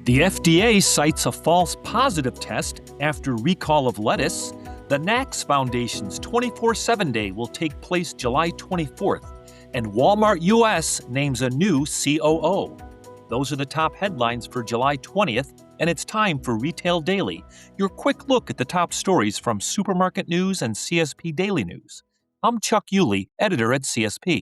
The FDA cites a false positive test after recall of lettuce. The NACS Foundation's 24/7 day will take place July 24th, and Walmart U.S. names a new COO. Those are the top headlines for July 20th, and it's time for Retail Daily, your quick look at the top stories from Supermarket News and CSP Daily News. I'm Chuck Yulee, editor at CSP.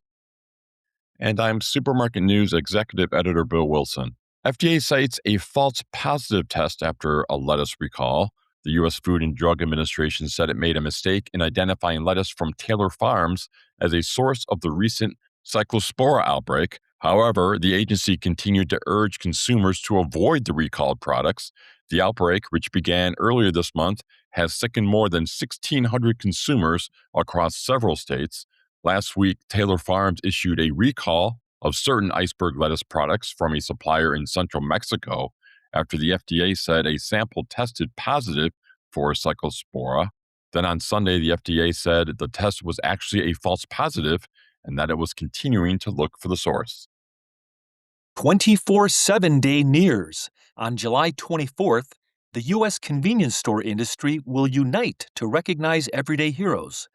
And I'm Supermarket News Executive Editor Bill Wilson. FDA cites a false positive test after a lettuce recall. The U.S. Food and Drug Administration said it made a mistake in identifying lettuce from Taylor Farms as a source of the recent Cyclospora outbreak. However, the agency continued to urge consumers to avoid the recalled products. The outbreak, which began earlier this month, has sickened more than 1,600 consumers across several states. Last week, Taylor Farms issued a recall of certain iceberg lettuce products from a supplier in central Mexico after the FDA said a sample tested positive for Cyclospora. Then on Sunday, the FDA said the test was actually a false positive and that it was continuing to look for the source. 24/7 day nears. On July 24th, the U.S. convenience store industry will unite to recognize everyday heroes.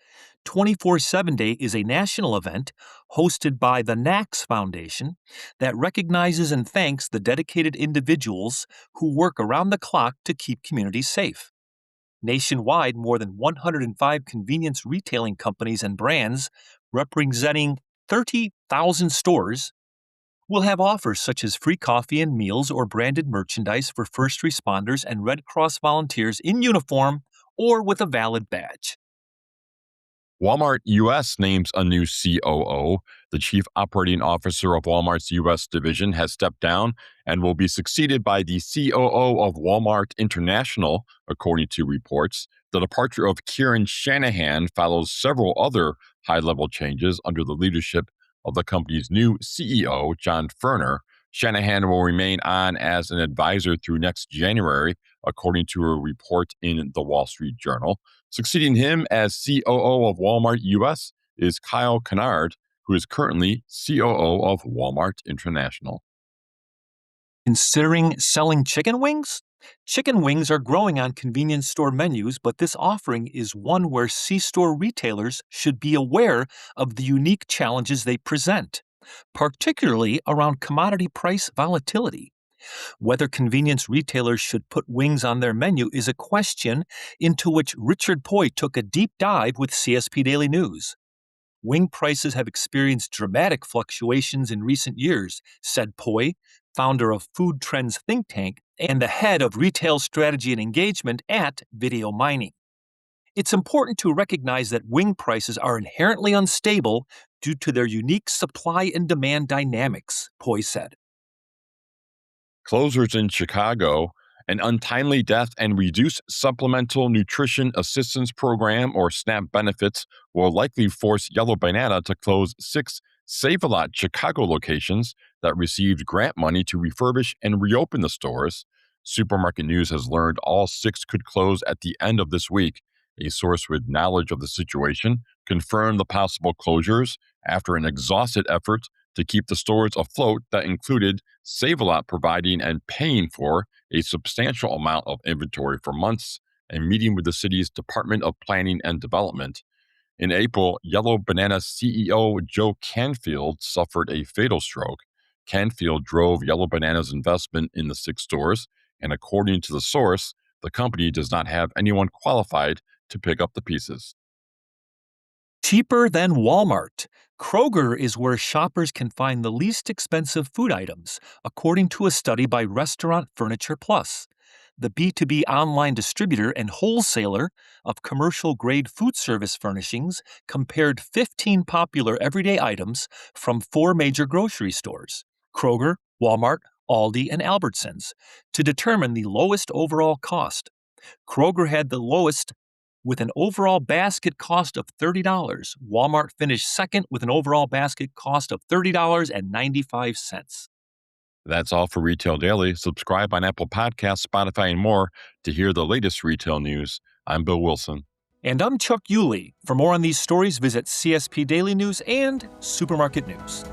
24/7 Day is a national event hosted by the NACS Foundation that recognizes and thanks the dedicated individuals who work around the clock to keep communities safe. Nationwide, more than 105 convenience retailing companies and brands representing 30,000 stores will have offers such as free coffee and meals or branded merchandise for first responders and Red Cross volunteers in uniform or with a valid badge. Walmart U.S. names a new COO. The chief operating officer of Walmart's U.S. division has stepped down and will be succeeded by the COO of Walmart International, according to reports. The departure of Kieran Shanahan follows several other high-level changes under the leadership of the company's new CEO, John Furner. Shanahan will remain on as an advisor through next January, according to a report in the Wall Street Journal. Succeeding him as COO of Walmart U.S. is Kyle Kennard, who is currently COO of Walmart International. Considering selling chicken wings? Chicken wings are growing on convenience store menus, but this offering is one where C-store retailers should be aware of the unique challenges they present, particularly around commodity price volatility. Whether convenience retailers should put wings on their menu is a question into which Richard Poi took a deep dive with CSP Daily News. Wing prices have experienced dramatic fluctuations in recent years, said Poi, founder of Food Trends think tank and the head of retail strategy and engagement at Video Mining. It's important to recognize that wing prices are inherently unstable due to their unique supply and demand dynamics, Poi said. Closures in Chicago, an untimely death and reduced supplemental nutrition assistance program, or SNAP benefits, will likely force Yellow Banana to close 6 Save-A-Lot Chicago locations that received grant money to refurbish and reopen the stores. Supermarket News has learned all 6 could close at the end of this week. A source with knowledge of the situation confirmed the possible closures after an exhausted effort to keep the stores afloat that included Save-A-Lot providing and paying for a substantial amount of inventory for months and meeting with the city's Department of Planning and Development. In April, Yellow Banana CEO Joe Canfield suffered a fatal stroke. Canfield drove Yellow Banana's investment in the 6 stores, and according to the source, the company does not have anyone qualified to pick up the pieces. Cheaper than Walmart. Kroger is where shoppers can find the least expensive food items, according to a study by Restaurant Furniture Plus. The B2B online distributor and wholesaler of commercial-grade food service furnishings compared 15 popular everyday items from 4 major grocery stores, Kroger, Walmart, Aldi, and Albertsons, to determine the lowest overall cost. Kroger had the lowest with an overall basket cost of $30. Walmart finished second with an overall basket cost of $30.95. That's all for Retail Daily. Subscribe on Apple Podcasts, Spotify, and more to hear the latest retail news. I'm Bill Wilson. And I'm Chuck Yulee. For more on these stories, visit CSP Daily News and Supermarket News.